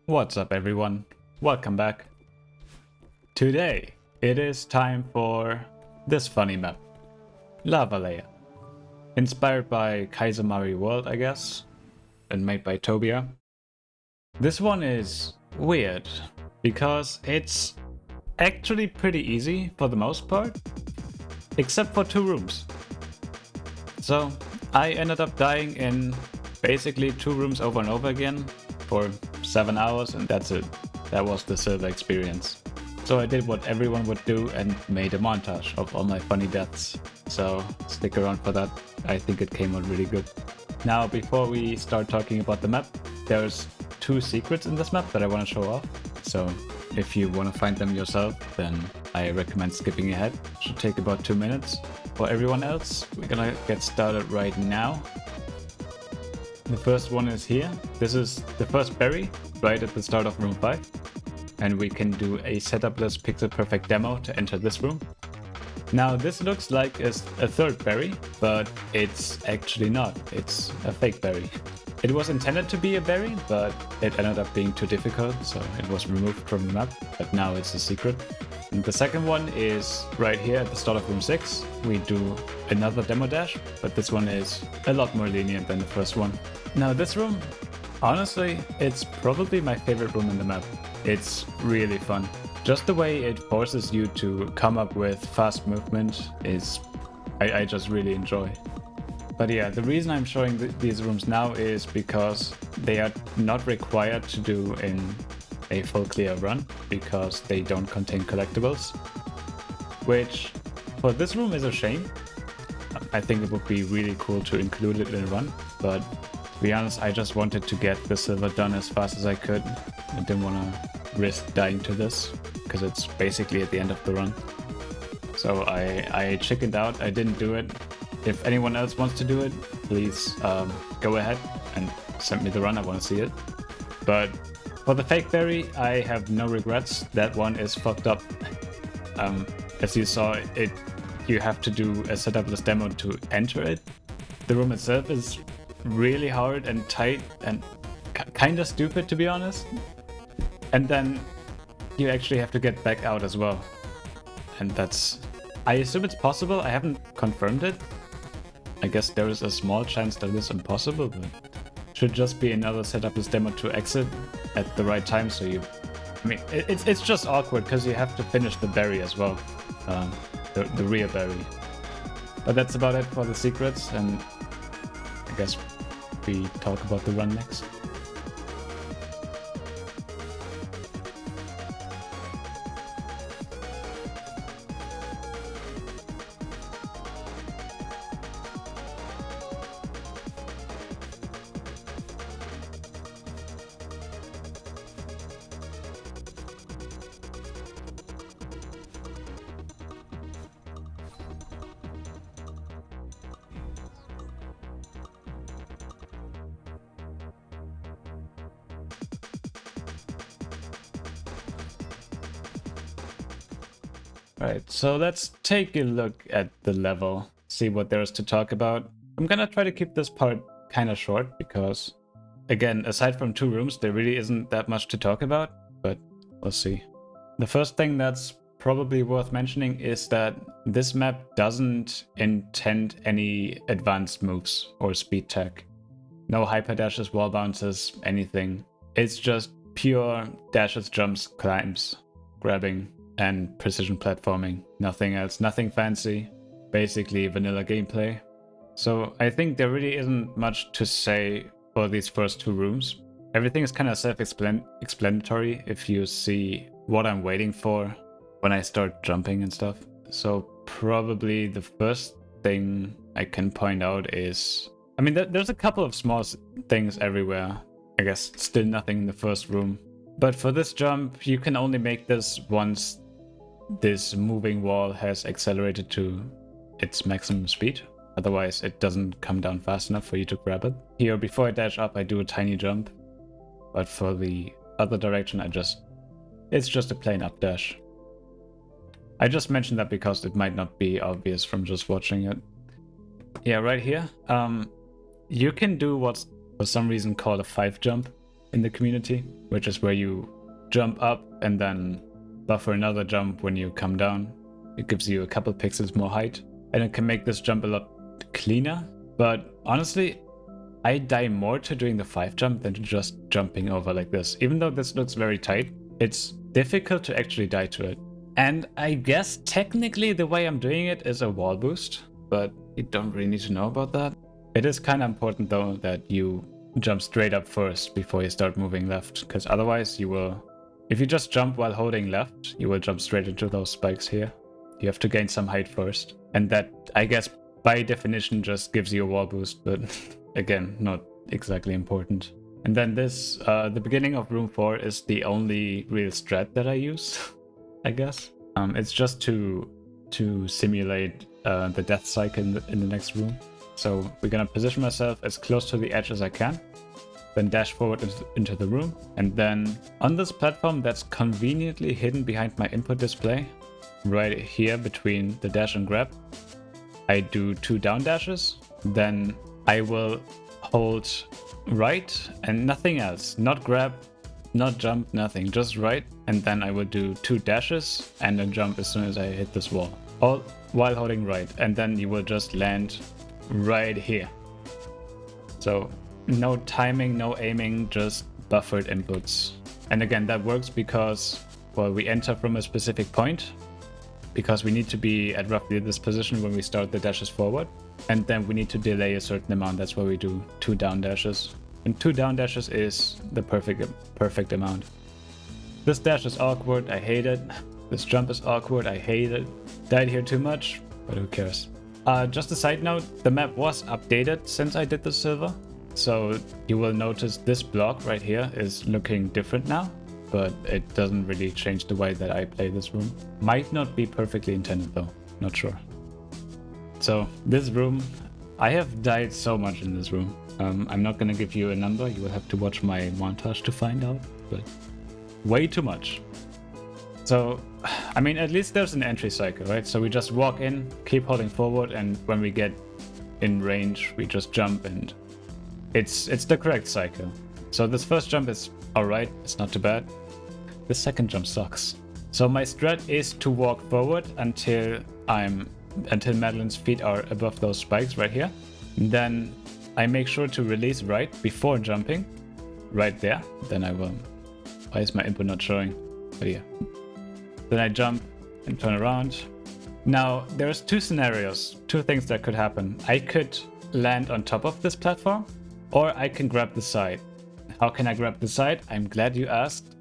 What's up everyone? Welcome back. Today it is time for this funny map. Lava Layer. Inspired by Kaizamari World, I guess, and made by Tobyaa. This one is weird because it's actually pretty easy for the most part, except for 2 rooms. So I ended up dying in basically 2 rooms over and over again for 7 hours, and that's it. That was the silver experience. So I did what everyone would do and made a montage of all my funny deaths. So stick around for that. I think it came out really good. Now, before we start talking about the map, there's 2 secrets in this map that I want to show off. So if you want to find them yourself, then I recommend skipping ahead. Should take about 2 minutes. For everyone else, we're gonna get started right now. The first one is here. This is the first berry, right at the start of room 5. And we can do a setup-less pixel perfect demo to enter this room. Now this looks like a third berry, but it's actually not. It's a fake berry. It was intended to be a berry, but it ended up being too difficult, so it was removed from the map, but now it's a secret. And the second one is right here at the start of room 6. We do another demo dash, but this one is a lot more lenient than the first one. Now this room, honestly, it's probably my favorite room in the map. It's really fun. Just the way it forces you to come up with fast movement is, I just really enjoy. But yeah, the reason I'm showing these rooms now is because they are not required to do in a full clear run, because they don't contain collectibles, which for this room is a shame. I think it would be really cool to include it in a run, but to be honest, I just wanted to get the silver done as fast as I could. I didn't want to risk dying to this, because it's basically at the end of the run. So I chickened out, I didn't do it. If anyone else wants to do it, please go ahead and send me the run, I want to see it. But for the fake berry, I have no regrets. That one is fucked up. As you saw, you have to do a setup-less demo to enter it. The room itself is really hard and tight and kinda stupid, to be honest. And then you actually have to get back out as well. And that's... I assume it's possible, I haven't confirmed it. I guess there is a small chance that it's impossible, but should just be another setup-less demo to exit at the right time, so you... I mean, it's just awkward, because you have to finish the berry as well. The rear berry. But that's about it for the secrets, and I guess we talk about the run next. Alright, so let's take a look at the level, see what there is to talk about. I'm gonna try to keep this part kinda short, because, again, aside from 2 rooms, there really isn't that much to talk about, but we'll see. The first thing that's probably worth mentioning is that this map doesn't intend any advanced moves or speed tech. No hyper dashes, wall bounces, anything. It's just pure dashes, jumps, climbs, grabbing, and precision platforming. Nothing else, nothing fancy. Basically vanilla gameplay. So I think there really isn't much to say for these first 2 rooms. Everything is kind of self-explanatory if you see what I'm waiting for when I start jumping and stuff. So probably the first thing I can point out is... I mean, there's a couple of small things everywhere. I guess still nothing in the first room. But for this jump, you can only make this once this moving wall has accelerated to its maximum speed. Otherwise, it doesn't come down fast enough for you to grab it. Here, before I dash up, I do a tiny jump. But for the other direction, it's just a plain up dash. I just mentioned that because it might not be obvious from just watching it. Yeah, right here. You can do what's for some reason called a 5 jump. in the community, which is where you jump up and then buffer another jump when you come down. It gives you a couple pixels more height, and it can make this jump a lot cleaner. But honestly, I die more to doing the 5 jump than to just jumping over like this. Even though this looks very tight, it's difficult to actually die to it. And I guess technically the way I'm doing it is a wall boost, but you don't really need to know about that. It is kind of important though that you jump straight up first before you start moving left, because otherwise you will, if you just jump while holding left, you will jump straight into those spikes here. You have to gain some height first, and that, I guess, by definition just gives you a wall boost, but again, not exactly important. And then this, the beginning of room 4 is the only real strat that I use, I guess. It's just to simulate the death cycle in the next room. So we're gonna position myself as close to the edge as I can, then dash forward into the room, and then on this platform that's conveniently hidden behind my input display, right here between the dash and grab, I do 2 down dashes, then I will hold right and nothing else, not grab, not jump, nothing, just right, and then I will do 2 dashes and a jump as soon as I hit this wall, all while holding right, and then you will just land right here. So no timing, no aiming, just buffered inputs. And again, that works because, well, we enter from a specific point, because we need to be at roughly this position when we start the dashes forward, and then we need to delay a certain amount. That's why we do 2 down dashes, and 2 down dashes is the perfect amount. This dash is awkward, I hate it. This jump is awkward, I hate it. Died here too much, but who cares. Just a side note, the map was updated since I did the silver, so you will notice this block right here is looking different now, but it doesn't really change the way that I play this room. Might not be perfectly intended though, not sure. So this room, I have died so much in this room. I'm not gonna give you a number, you will have to watch my montage to find out, but way too much. So, I mean, at least there's an entry cycle, right? So we just walk in, keep holding forward, and when we get in range, we just jump, and it's the correct cycle. So this first jump is alright, it's not too bad. The second jump sucks. So my strat is to walk forward until Madeline's feet are above those spikes right here. Then I make sure to release right before jumping, right there. Then I will. Why is my input not showing? Oh yeah. Then I jump and turn around. Now there's 2 scenarios, 2 things that could happen. I could land on top of this platform, or I can grab the side. How can I grab the side? I'm glad you asked.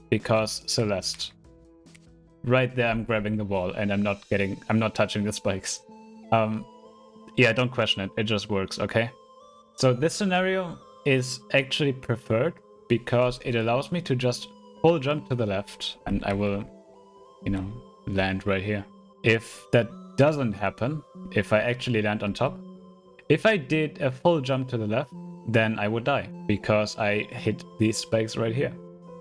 Because Celeste. Right there I'm grabbing the wall and I'm not touching the spikes. Yeah, don't question it, it just works, okay? So this scenario is actually preferred because it allows me to just full jump to the left and I will, land right here. If that doesn't happen, if I actually land on top, if I did a full jump to the left, then I would die because I hit these spikes right here.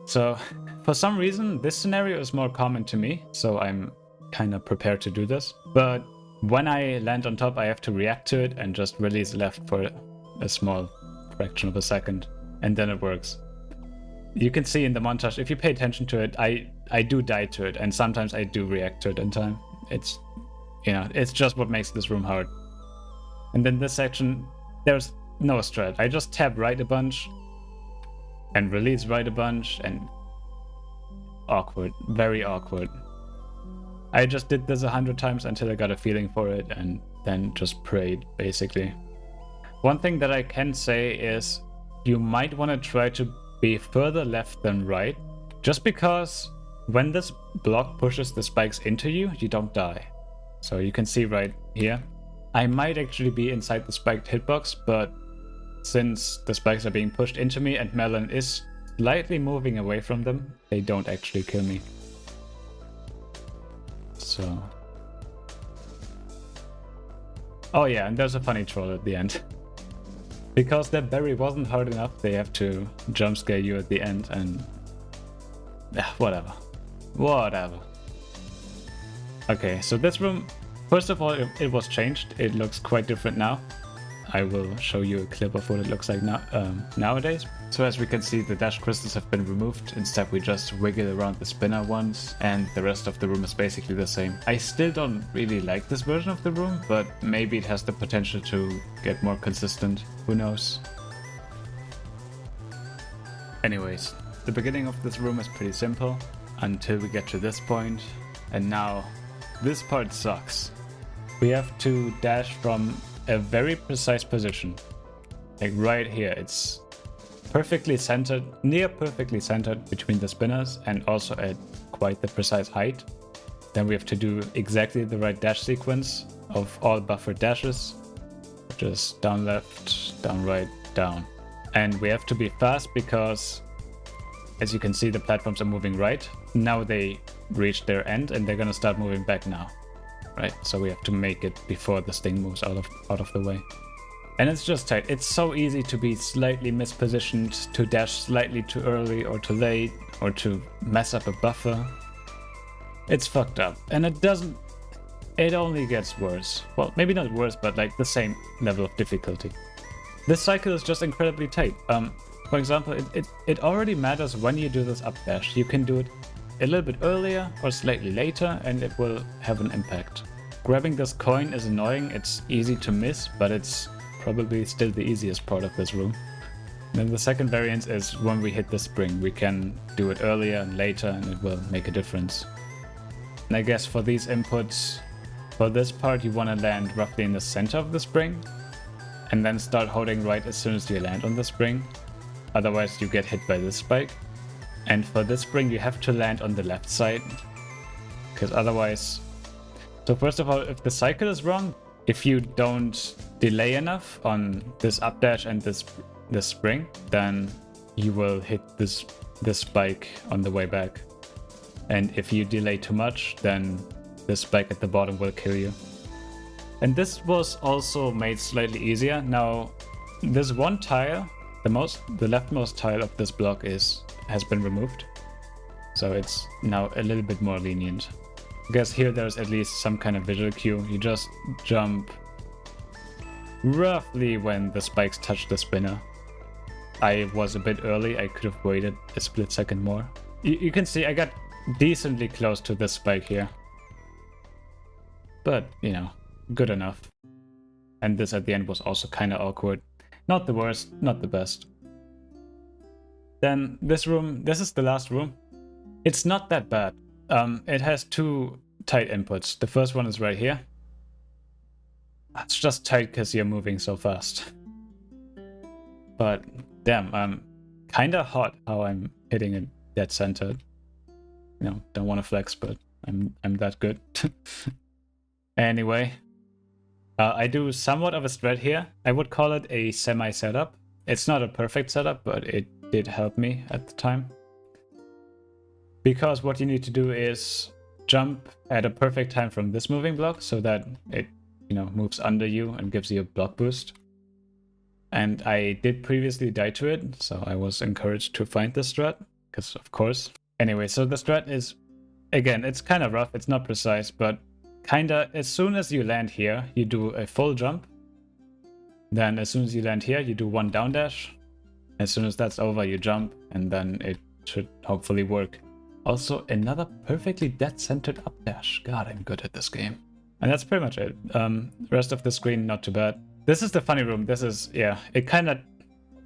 So for some reason, this scenario is more common to me, so I'm kind of prepared to do this. But when I land on top, I have to react to it and just release left for a small fraction of a second, and then it works. You can see in the montage, if you pay attention to it, I do die to it, and sometimes I do react to it in time. It's, it's just what makes this room hard. And then this section, there's no strat. I just tap right a bunch and release right a bunch, and awkward, very awkward. I just did this 100 times until I got a feeling for it and then just prayed, basically. One thing that I can say is you might want to try to be further left than right, just because when this block pushes the spikes into you, you don't die. So you can see right here, I might actually be inside the spiked hitbox, but since the spikes are being pushed into me and Melon is slightly moving away from them, they don't actually kill me. So... oh yeah, and there's a funny troll at the end. Because that berry wasn't hard enough, they have to jump scare you at the end and... whatever. Whatever. Okay, so this room, first of all, it was changed. It looks quite different now. I will show you a clip of what it looks like now, nowadays. So as we can see, the dash crystals have been removed. Instead, we just wiggle around the spinner ones, and the rest of the room is basically the same. I still don't really like this version of the room, but maybe it has the potential to get more consistent. Who knows? Anyways, the beginning of this room is pretty simple until we get to this point, and now this part sucks. We have to dash from a very precise position, like right here. It's perfectly centered, near perfectly centered between the spinners, and also at quite the precise height. Then we have to do exactly the right dash sequence of all buffered dashes, just down left, down right, down. And we have to be fast because, as you can see, the platforms are moving right. Now they reach their end and they're gonna start moving back now. Right, so we have to make it before this thing moves out of the way. And it's just tight. It's so easy to be slightly mispositioned, to dash slightly too early or too late, or to mess up a buffer. It's fucked up. And it only gets worse. Well, maybe not worse, but like the same level of difficulty. This cycle is just incredibly tight. For example, it already matters when you do this up dash. You can do it a little bit earlier or slightly later, and it will have an impact. Grabbing this coin is annoying. It's easy to miss, but it's probably still the easiest part of this room. Then the second variance is when we hit the spring. We can do it earlier and later, and it will make a difference. And I guess for these inputs, for this part, you want to land roughly in the center of the spring, and then start holding right as soon as you land on the spring. Otherwise, you get hit by this spike. And for this spring, you have to land on the left side, because otherwise... So first of all, if the cycle is wrong, if you don't delay enough on this updash and this spring, then you will hit this spike on the way back. And if you delay too much, then this spike at the bottom will kill you. And this was also made slightly easier. Now, this one tile, the leftmost tile of this block has been removed, so it's now a little bit more lenient. I guess here there's at least some kind of visual cue. You just jump roughly when the spikes touch the spinner. I was a bit early. I could have waited a split second more. You can see I got decently close to this spike here, but you know, good enough. And this at the end was also kind of awkward. Not the worst, not the best. Then this room, this is the last room. It's not that bad. It has two tight inputs. The first one is right here. It's just tight because you're moving so fast. But damn, I'm kind of hot how I'm hitting it dead centered. You know, don't want to flex, but I'm that good. Anyway, I do somewhat of a strat here. I would call it a semi-setup. It's not a perfect setup, but it did help me at the time. Because what you need to do is jump at a perfect time from this moving block so that it, you know, moves under you and gives you a block boost. And I did previously die to it, so I was encouraged to find this strat, because of course. Anyway, so the strat is, again, it's kind of rough, it's not precise, but kinda as soon as you land here, you do a full jump. Then as soon as you land here, you do one down dash. As soon as that's over, you jump, and then it should hopefully work. Also, another perfectly dead-centered up dash. God, I'm good at this game. And that's pretty much it. The rest of the screen, not too bad. This is the funny room. This is, yeah, it kind of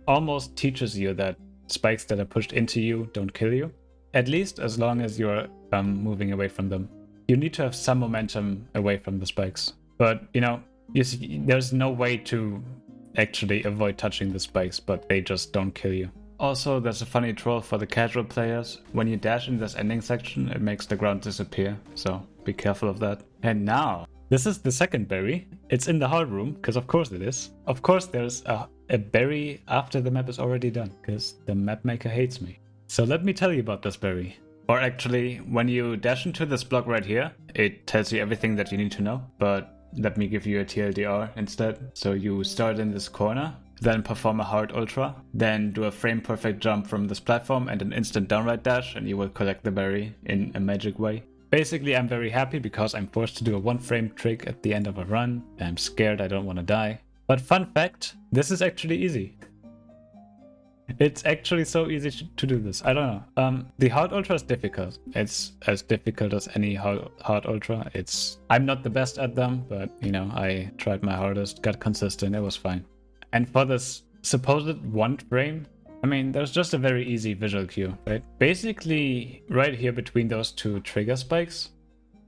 almost teaches you that spikes that are pushed into you don't kill you. At least as long as you're moving away from them. You need to have some momentum away from the spikes. But, you know, you see, there's no way to actually avoid touching the spikes, but they just don't kill you. Also, there's a funny troll for the casual players. When you dash in this ending section, it makes the ground disappear, so be careful of that. And now, this is the second berry. It's in the hard room, because of course it is. Of course there's a berry after the map is already done, because the map maker hates me. So let me tell you about this berry. Or actually, when you dash into this block right here, it tells you everything that you need to know, but let me give you a TLDR instead. So you start in this corner, then perform a hard ultra, then do a frame perfect jump from this platform and an instant downright dash, and you will collect the berry in a magic way. Basically, I'm very happy because I'm forced to do a one frame trick at the end of a run. I'm scared I don't want to die. But fun fact, this is actually easy. It's actually so easy to do this. I don't know. The hard ultra is difficult. It's as difficult as any hard ultra. I'm not the best at them, but you know, I tried my hardest, got consistent, it was fine. And for this supposed 1 frame, I mean, there's just a very easy visual cue, right? Basically, right here between those 2 trigger spikes,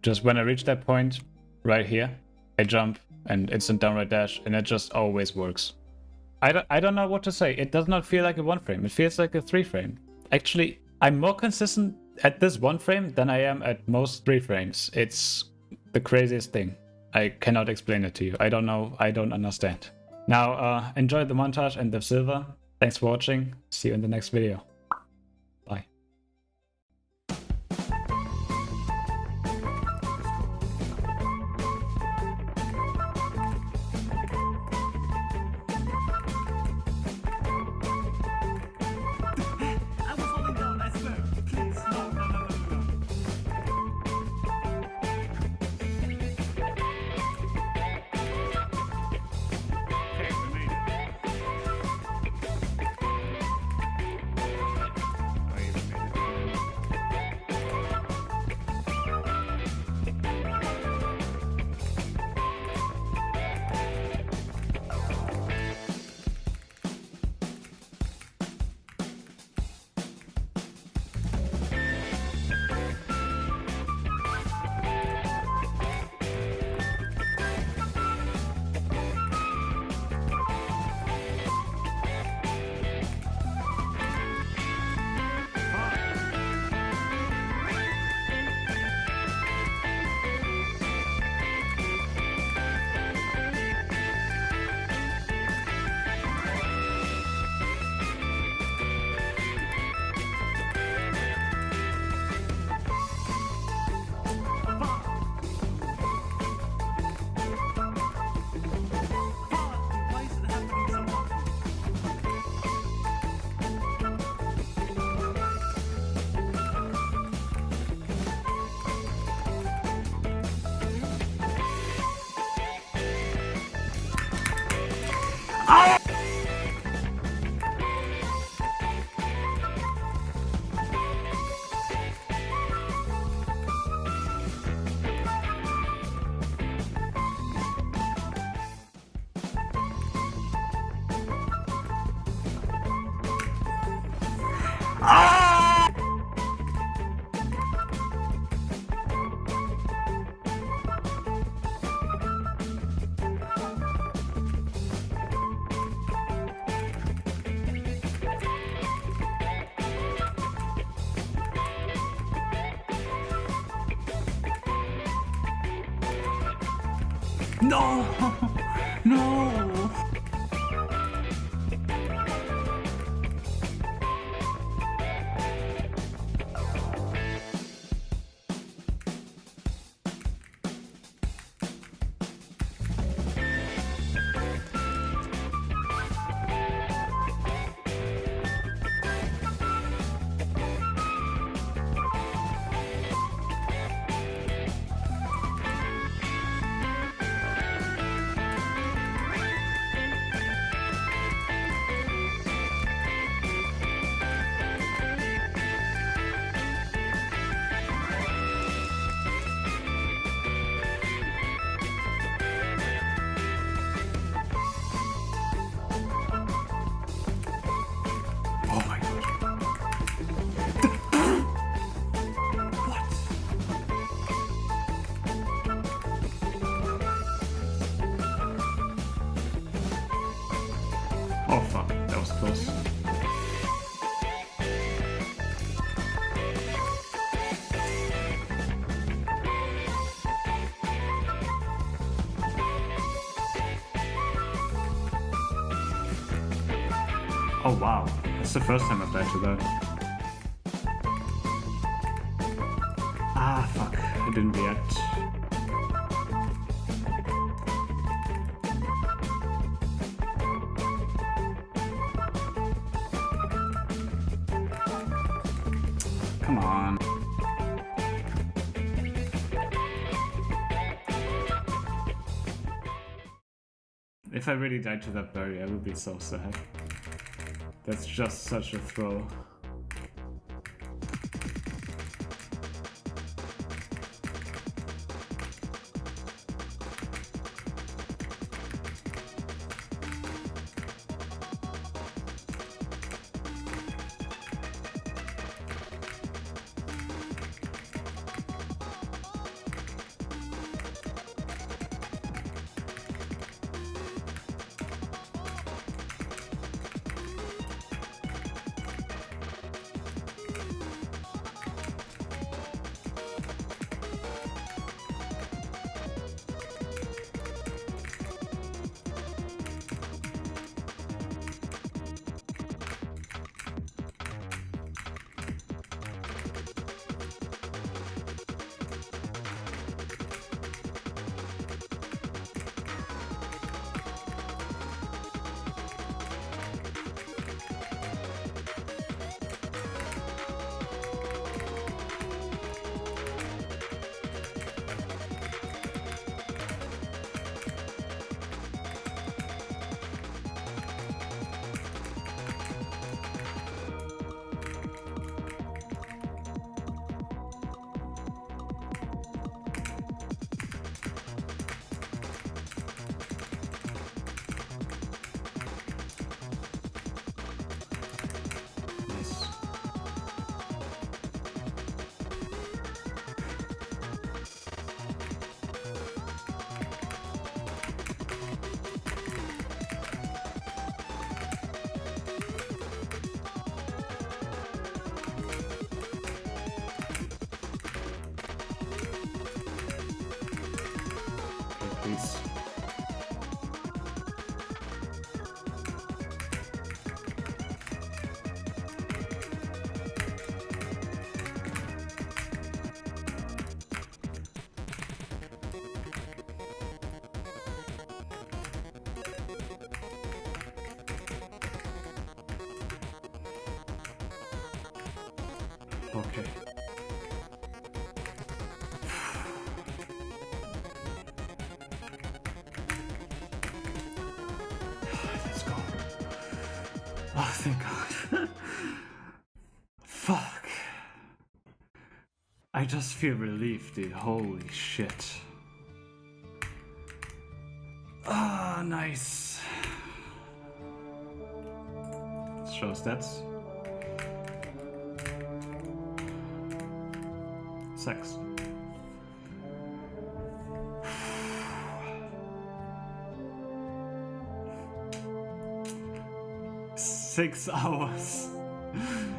just when I reach that point, right here, I jump and instant downright dash, and it just always works. I don't know what to say. It does not feel like a 1 frame. It feels like a 3 frame. Actually, I'm more consistent at this 1 frame than I am at most 3 frames. It's the craziest thing. I cannot explain it to you. I don't know. I don't understand. Now, enjoy the montage and the silver. Thanks for watching. See you in the next video. Bye. I was holding down, I swear. Please, no, no, no, no, no. Okay, we made it. Why is it happening so often? No! No! Oh my god. What? Oh fuck, that was close. Oh wow, that's the first time I've died to that. Ah fuck, I didn't react. Come on. If I really died to that berry, I would be so sad. That's just such a throw. Please. Okay. Let's go. Oh, thank God. Fuck. I just feel relieved, dude. Holy shit. Ah, nice. Let's show stats. Sex. Six hours.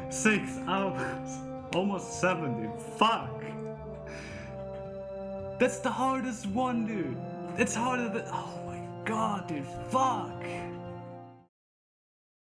6 hours. Almost 7, dude. Fuck. That's the hardest one, dude. It's harder than. Oh my God, dude. Fuck.